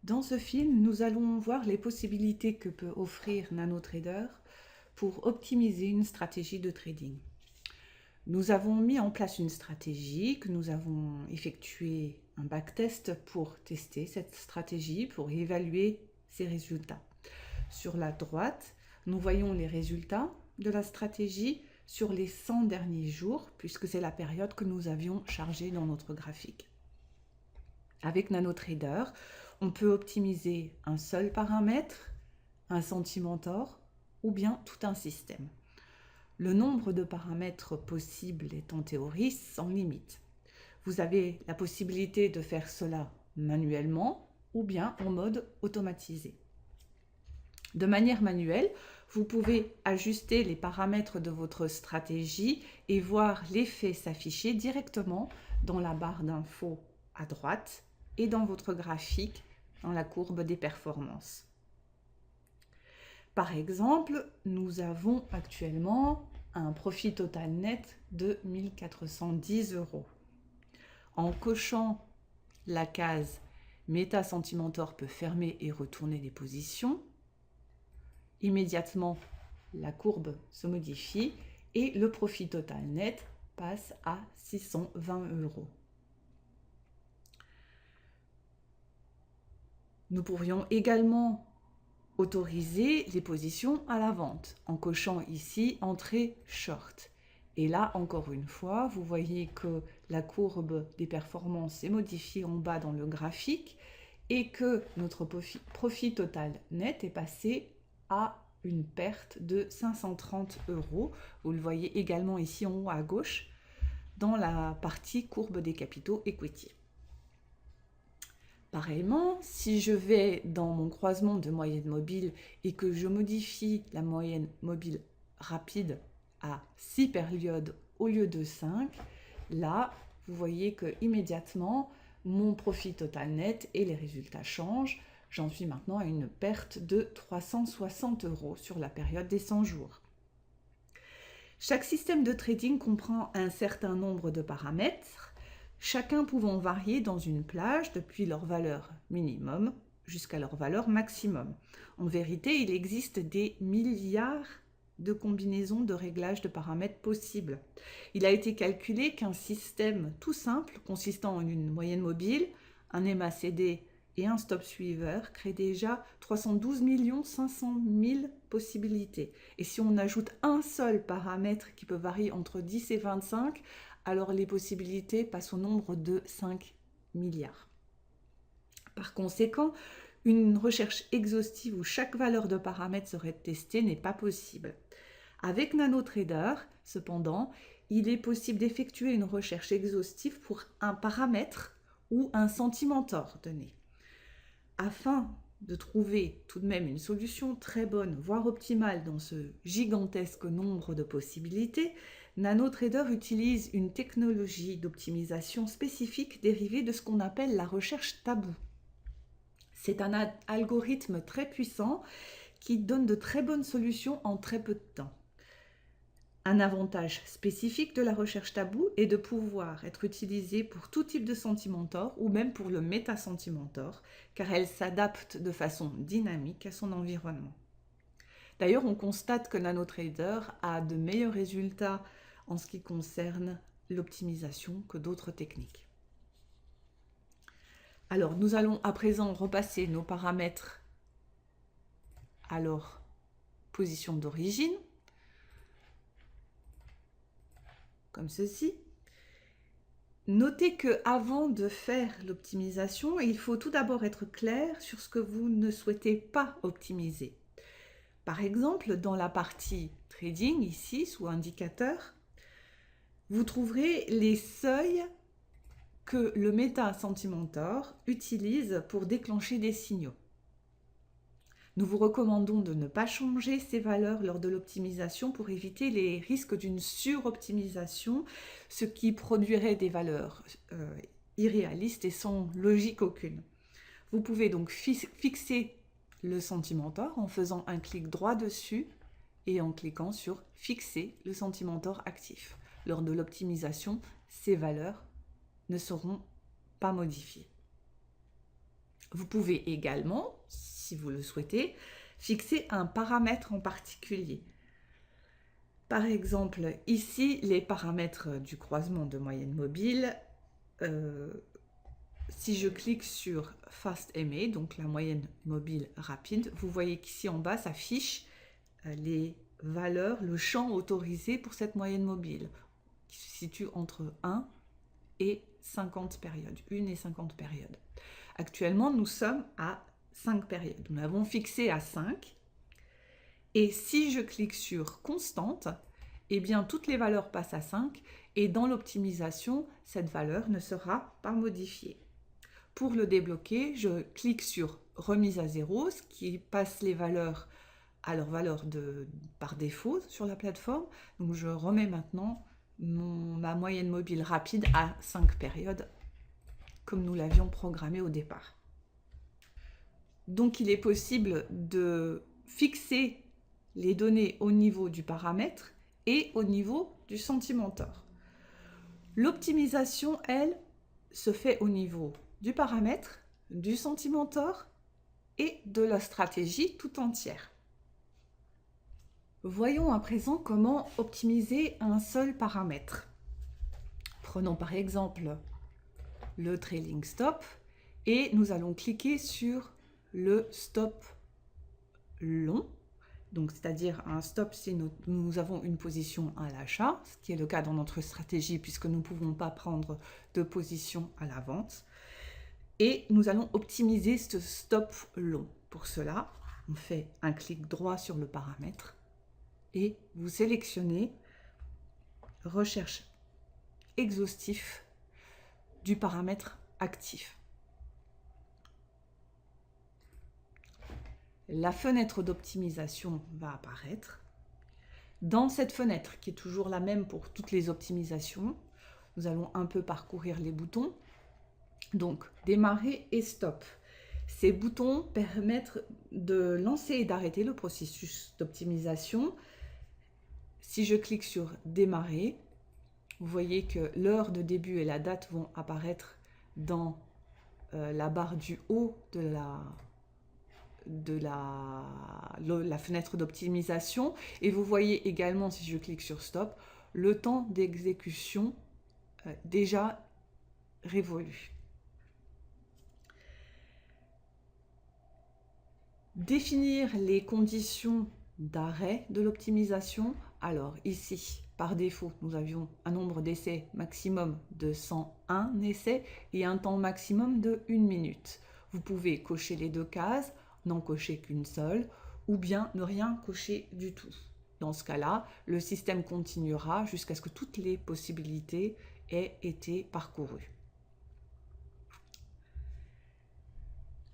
Dans ce film, nous allons voir les possibilités que peut offrir NanoTrader pour optimiser une stratégie de trading. Nous avons mis en place une stratégie, que nous avons effectué un backtest pour tester cette stratégie, pour évaluer ses résultats. Sur la droite, nous voyons les résultats de la stratégie sur les 100 derniers jours, puisque c'est la période que nous avions chargée dans notre graphique. Avec NanoTrader, on peut optimiser un seul paramètre, un Sentimentor ou bien tout un système. Le nombre de paramètres possibles est en théorie sans limite. Vous avez la possibilité de faire cela manuellement ou bien en mode automatisé. De manière manuelle, vous pouvez ajuster les paramètres de votre stratégie et voir l'effet s'afficher directement dans la barre d'infos à droite et dans votre graphique dans la courbe des performances. Par exemple, nous avons actuellement un profit total net de 1410 €. En cochant la case Meta Sentimentor peut fermer et retourner les positions, immédiatement la courbe se modifie et le profit total net passe à 620 €. Nous pourrions également autoriser les positions à la vente en cochant ici entrée short. Et là, encore une fois, vous voyez que la courbe des performances est modifiée en bas dans le graphique et que notre profit total net est passé à une perte de 530 €. Vous le voyez également ici en haut à gauche dans la partie courbe des capitaux equity. Pareillement, si je vais dans mon croisement de moyenne mobile et que je modifie la moyenne mobile rapide à 6 périodes au lieu de 5, là, vous voyez que immédiatement mon profit total net et les résultats changent. J'en suis maintenant à une perte de 360 € sur la période des 100 jours. Chaque système de trading comprend un certain nombre de paramètres, chacun pouvant varier dans une plage depuis leur valeur minimum jusqu'à leur valeur maximum. En vérité, il existe des milliards de combinaisons de réglages de paramètres possibles. Il a été calculé qu'un système tout simple, consistant en une moyenne mobile, un MACD et un stop suiveur, crée déjà 312 500 000 possibilités. Et si on ajoute un seul paramètre qui peut varier entre 10 et 25, alors les possibilités passent au nombre de 5 milliards. Par conséquent, une recherche exhaustive où chaque valeur de paramètre serait testée n'est pas possible. Avec NanoTrader, cependant, il est possible d'effectuer une recherche exhaustive pour un paramètre ou un Sentimentor donné. Afin de trouver tout de même une solution très bonne, voire optimale dans ce gigantesque nombre de possibilités, NanoTrader utilise une technologie d'optimisation spécifique dérivée de ce qu'on appelle la recherche tabou. C'est un algorithme très puissant qui donne de très bonnes solutions en très peu de temps. Un avantage spécifique de la recherche tabou est de pouvoir être utilisée pour tout type de Sentimentor ou même pour le Meta Sentimentor, car elle s'adapte de façon dynamique à son environnement. D'ailleurs, on constate que NanoTrader a de meilleurs résultats en ce qui concerne l'optimisation que d'autres techniques. Alors, nous allons à présent repasser nos paramètres à leur position d'origine, comme ceci. Notez qu'avant de faire l'optimisation, il faut tout d'abord être clair sur ce que vous ne souhaitez pas optimiser. Par exemple, dans la partie trading, ici, sous indicateur, vous trouverez les seuils que le Meta Sentimentor utilise pour déclencher des signaux. Nous vous recommandons de ne pas changer ces valeurs lors de l'optimisation pour éviter les risques d'une suroptimisation, ce qui produirait des valeurs irréalistes et sans logique aucune. Vous pouvez donc fixer le Sentimentor en faisant un clic droit dessus et en cliquant sur « Fixer le Sentimentor actif ». Lors de l'optimisation, ces valeurs ne seront pas modifiées. Vous pouvez également, si vous le souhaitez, fixer un paramètre en particulier. Par exemple, ici, les paramètres du croisement de moyenne mobile, si je clique sur Fast MA, donc la moyenne mobile rapide, vous voyez qu'ici en bas s'affichent les valeurs, le champ autorisé pour cette moyenne mobile, qui se situe entre 1 et 50 périodes, 1 et 50 périodes. Actuellement, nous sommes à 5 périodes. Nous l'avons fixé à 5. Et si je clique sur Constante, eh bien, toutes les valeurs passent à 5 et dans l'optimisation, cette valeur ne sera pas modifiée. Pour le débloquer, je clique sur Remise à 0, ce qui passe les valeurs à leur valeur par défaut sur la plateforme. Donc, je remets maintenant ma moyenne mobile rapide à 5 périodes, comme nous l'avions programmé au départ. Donc, il est possible de fixer les données au niveau du paramètre et au niveau du sentimentor. L'optimisation, elle, se fait au niveau du paramètre, du sentimentor et de la stratégie tout entière. Voyons à présent comment optimiser un seul paramètre. Prenons par exemple le trailing stop et nous allons cliquer sur le stop long. Donc, c'est-à-dire un stop si nous avons une position à l'achat, ce qui est le cas dans notre stratégie puisque nous ne pouvons pas prendre de position à la vente. Et nous allons optimiser ce stop long. Pour cela, on fait un clic droit sur le paramètre et vous sélectionnez Recherche exhaustif du paramètre actif. La fenêtre d'optimisation va apparaître. Dans cette fenêtre, qui est toujours la même pour toutes les optimisations, nous allons un peu parcourir les boutons. Donc, démarrer et stop. Ces boutons permettent de lancer et d'arrêter le processus d'optimisation. Si je clique sur démarrer, vous voyez que l'heure de début et la date vont apparaître dans la barre du haut de la fenêtre d'optimisation. Et vous voyez également, si je clique sur stop, le temps d'exécution déjà révolu. Définir les conditions d'arrêt de l'optimisation. Alors ici, par défaut, nous avions un nombre d'essais maximum de 101 essais et un temps maximum de 1 minute. Vous pouvez cocher les deux cases, n'en cocher qu'une seule, ou bien ne rien cocher du tout. Dans ce cas-là, le système continuera jusqu'à ce que toutes les possibilités aient été parcourues.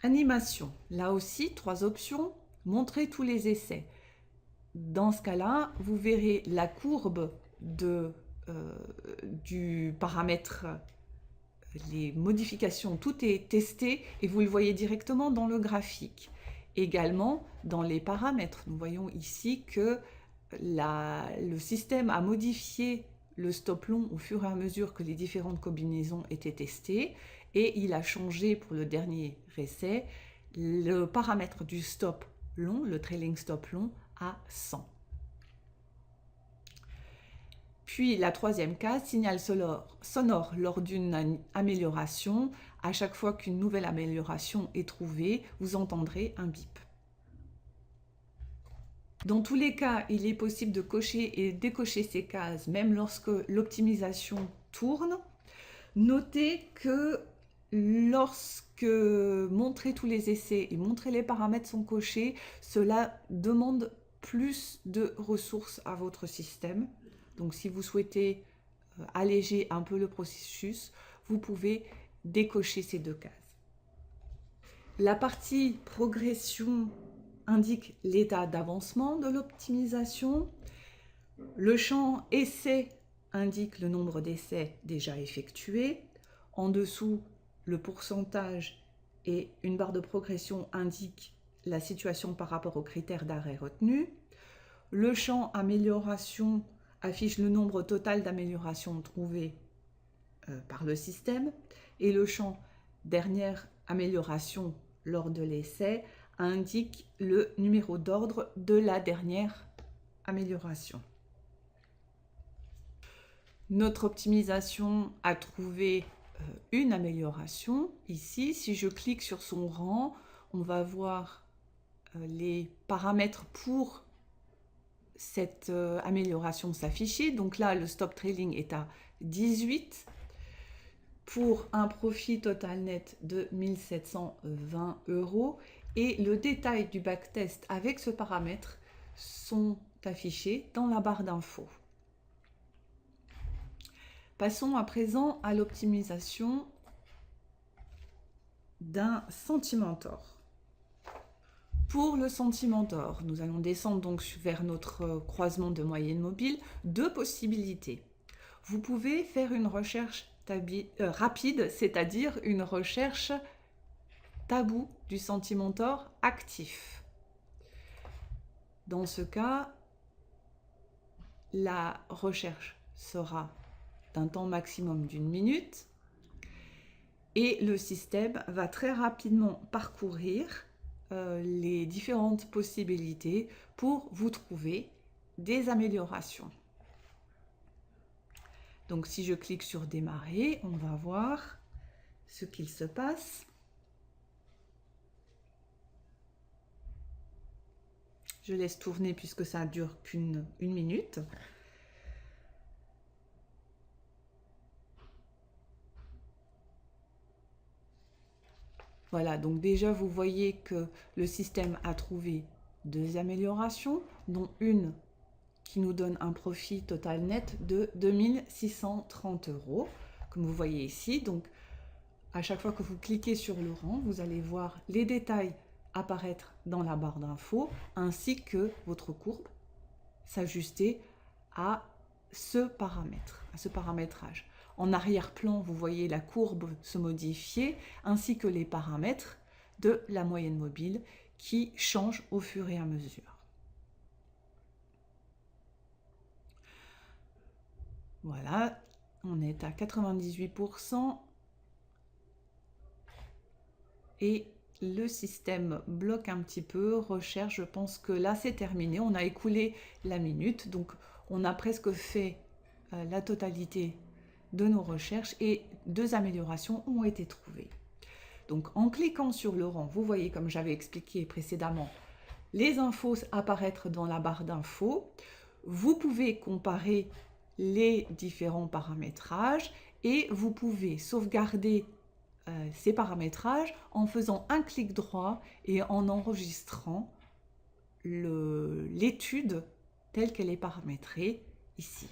Animation. Là aussi, 3 options. Montrer tous les essais. Dans ce cas-là, vous verrez la courbe du paramètre, les modifications, tout est testé et vous le voyez directement dans le graphique. Également, dans les paramètres, nous voyons ici que le système a modifié le stop long au fur et à mesure que les différentes combinaisons étaient testées et il a changé pour le dernier essai le paramètre du stop long, le trailing stop long, à 100. Puis la troisième case, signal sonore lors d'une amélioration. À chaque fois qu'une nouvelle amélioration est trouvée, vous entendrez un bip. Dans tous les cas, il est possible de cocher et décocher ces cases, même lorsque l'optimisation tourne. Notez que lorsque montrer tous les essais et montrer les paramètres sont cochés, cela demande plus de ressources à votre système. Donc si vous souhaitez alléger un peu le processus, vous pouvez décocher ces deux cases. La partie progression indique l'état d'avancement de l'optimisation. Le champ essai indique le nombre d'essais déjà effectués. En dessous, le pourcentage et une barre de progression indique la situation par rapport aux critères d'arrêt retenus. Le champ amélioration affiche le nombre total d'améliorations trouvées par le système. Et le champ dernière amélioration lors de l'essai indique le numéro d'ordre de la dernière amélioration. Notre optimisation a trouvé une amélioration. Ici, si je clique sur son rang, on va voir les paramètres pour cette amélioration s'afficher. Donc là, le stop trailing est à 18 pour un profit total net de 1720 € et le détail du backtest avec ce paramètre sont affichés dans la barre d'infos. Passons à présent à l'optimisation d'un Sentimentor. Pour le Sentimentor, nous allons descendre donc vers notre croisement de moyenne mobile. Deux possibilités. Vous pouvez faire une recherche rapide, c'est-à-dire une recherche tabou du Sentimentor actif. Dans ce cas, la recherche sera d'un temps maximum d'1 minute et le système va très rapidement parcourir les différentes possibilités pour vous trouver des améliorations. Donc si je clique sur démarrer, on va voir ce qu'il se passe. Je laisse tourner puisque ça dure qu'une minute. Voilà, donc déjà vous voyez que le système a trouvé 2 améliorations, dont une qui nous donne un profit total net de 2630 €, comme vous voyez ici. Donc à chaque fois que vous cliquez sur le rang, vous allez voir les détails apparaître dans la barre d'infos, ainsi que votre courbe s'ajuster à ce paramètre, à ce paramétrage. En arrière-plan, vous voyez la courbe se modifier, ainsi que les paramètres de la moyenne mobile qui changent au fur et à mesure. Voilà, on est à 98% et le système bloque un petit peu, recherche, je pense que là c'est terminé, on a écoulé la minute, donc on a presque fait la totalité de nos recherches et 2 améliorations ont été trouvées. Donc en cliquant sur le rang, vous voyez comme j'avais expliqué précédemment, les infos apparaître dans la barre d'infos. Vous pouvez comparer les différents paramétrages et vous pouvez sauvegarder ces paramétrages en faisant un clic droit et en enregistrant l'étude telle qu'elle est paramétrée ici.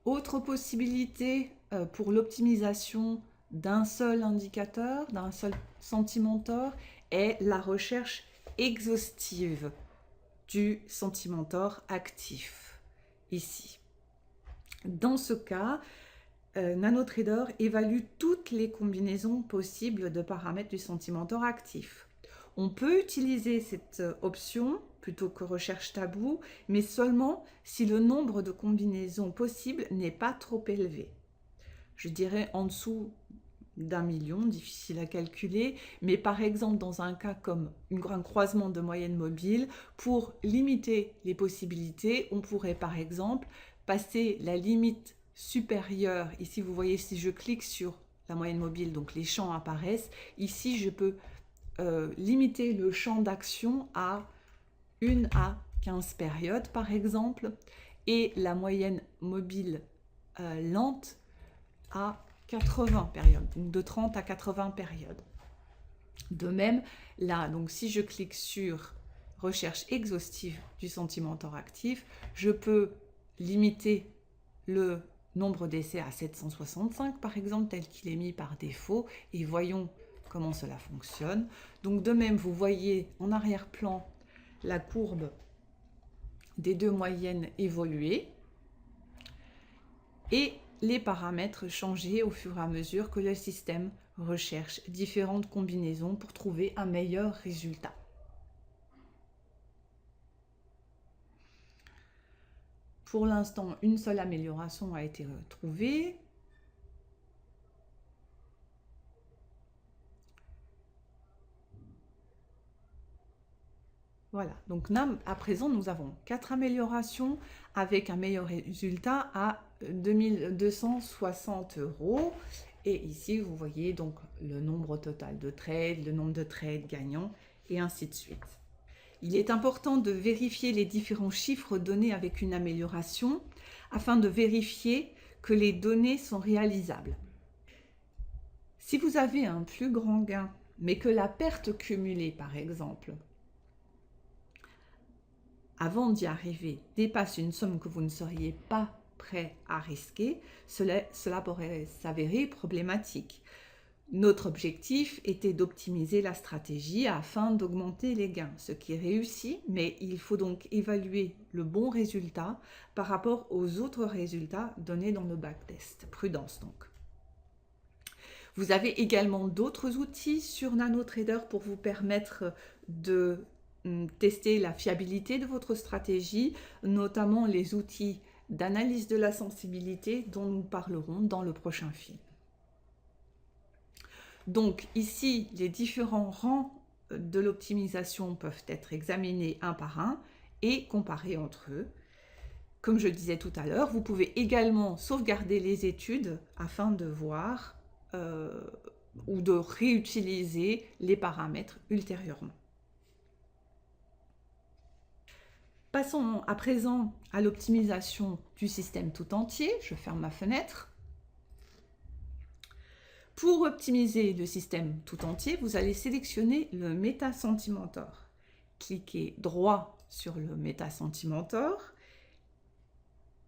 Autre possibilité pour l'optimisation d'un seul indicateur, d'un seul Sentimentor, est la recherche exhaustive du Sentimentor actif, ici. Dans ce cas, NanoTrader évalue toutes les combinaisons possibles de paramètres du Sentimentor actif. On peut utiliser cette option plutôt que recherche tabou, mais seulement si le nombre de combinaisons possibles n'est pas trop élevé. Je dirais en dessous d'1 million, difficile à calculer, mais par exemple dans un cas comme un croisement de moyenne mobile, pour limiter les possibilités, on pourrait par exemple passer la limite supérieure. Ici vous voyez, si je clique sur la moyenne mobile, donc les champs apparaissent. Ici je peux limiter le champ d'action à 1 à 15 périodes par exemple, et la moyenne mobile lente à 80 périodes, donc de 30 à 80 périodes. De même, là, donc si je clique sur recherche exhaustive du Sentimentor actif, je peux limiter le nombre d'essais à 765 par exemple, tel qu'il est mis par défaut, et voyons comment cela fonctionne. Donc de même, vous voyez en arrière-plan la courbe des 2 moyennes évoluer et les paramètres changer au fur et à mesure que le système recherche différentes combinaisons pour trouver un meilleur résultat. Pour l'instant, une seule amélioration a été trouvée. Voilà, donc là, à présent, nous avons 4 améliorations avec un meilleur résultat à 2260 €. Et ici, vous voyez donc le nombre total de trades, le nombre de trades gagnants, et ainsi de suite. Il est important de vérifier les différents chiffres donnés avec une amélioration afin de vérifier que les données sont réalisables. Si vous avez un plus grand gain, mais que la perte cumulée, par exemple, avant d'y arriver, dépasse une somme que vous ne seriez pas prêt à risquer, cela pourrait s'avérer problématique. Notre objectif était d'optimiser la stratégie afin d'augmenter les gains, ce qui est réussi, mais il faut donc évaluer le bon résultat par rapport aux autres résultats donnés dans le backtest. Prudence donc. Vous avez également d'autres outils sur NanoTrader pour vous permettre de tester la fiabilité de votre stratégie, notamment les outils d'analyse de la sensibilité dont nous parlerons dans le prochain film. Donc ici, les différents rangs de l'optimisation peuvent être examinés un par un et comparés entre eux. Comme je disais tout à l'heure, vous pouvez également sauvegarder les études afin de voir ou de réutiliser les paramètres ultérieurement. Passons à présent à l'optimisation du système tout entier. Je ferme ma fenêtre. Pour optimiser le système tout entier, vous allez sélectionner le MetaSentimentor. Cliquez droit sur le MetaSentimentor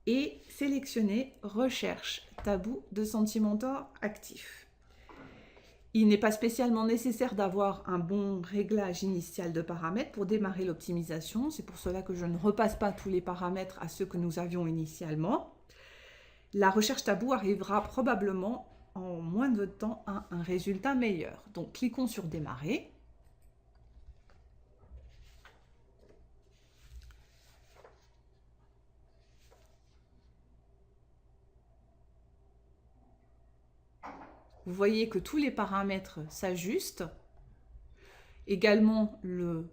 et sélectionnez Recherche tabou de Sentimentor actif. Il n'est pas spécialement nécessaire d'avoir un bon réglage initial de paramètres pour démarrer l'optimisation. C'est pour cela que je ne repasse pas tous les paramètres à ceux que nous avions initialement. La recherche tabou arrivera probablement en moins de temps à un résultat meilleur. Donc, cliquons sur Démarrer. Vous voyez que tous les paramètres s'ajustent. Également, le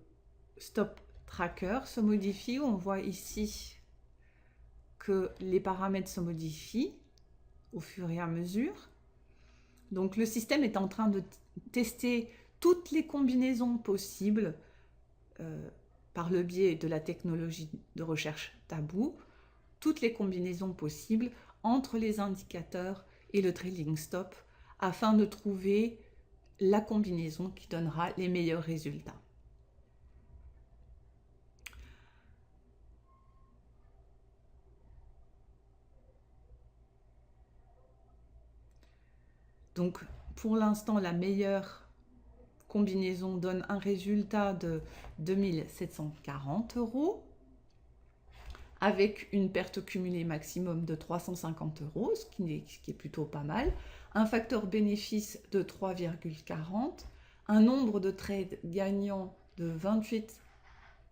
Stop Tracker se modifie. On voit ici que les paramètres se modifient au fur et à mesure. Donc, le système est en train de tester toutes les combinaisons possibles par le biais de la technologie de recherche tabou, toutes les combinaisons possibles entre les indicateurs et le trailing stop afin de trouver la combinaison qui donnera les meilleurs résultats. Donc, pour l'instant, la meilleure combinaison donne un résultat de 2740 € avec une perte cumulée maximum de 350 €, ce qui est plutôt pas mal, un facteur bénéfice de 3,40, un nombre de trades gagnants de 28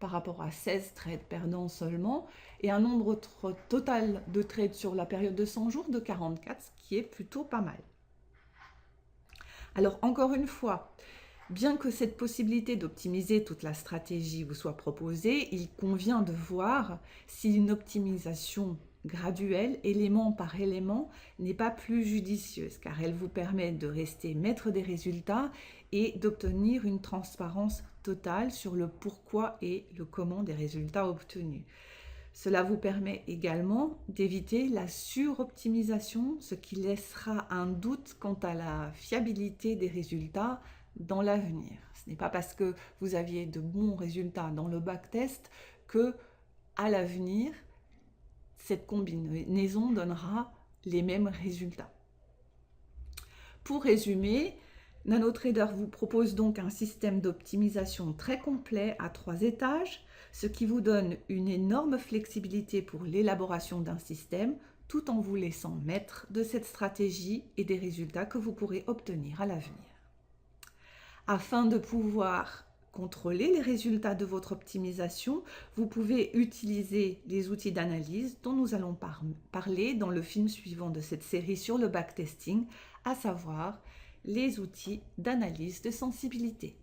par rapport à 16 trades perdants seulement, et un nombre total de trades sur la période de 100 jours de 44, ce qui est plutôt pas mal. Alors encore une fois, bien que cette possibilité d'optimiser toute la stratégie vous soit proposée, il convient de voir si une optimisation graduelle, élément par élément, n'est pas plus judicieuse, car elle vous permet de rester maître des résultats et d'obtenir une transparence totale sur le pourquoi et le comment des résultats obtenus. Cela vous permet également d'éviter la suroptimisation, ce qui laissera un doute quant à la fiabilité des résultats dans l'avenir. Ce n'est pas parce que vous aviez de bons résultats dans le backtest que, à l'avenir, cette combinaison donnera les mêmes résultats. Pour résumer, NanoTrader vous propose donc un système d'optimisation très complet à 3 étages, ce qui vous donne une énorme flexibilité pour l'élaboration d'un système, tout en vous laissant maître de cette stratégie et des résultats que vous pourrez obtenir à l'avenir. Afin de pouvoir contrôler les résultats de votre optimisation, vous pouvez utiliser les outils d'analyse dont nous allons parler dans le film suivant de cette série sur le backtesting, à savoir les outils d'analyse de sensibilité.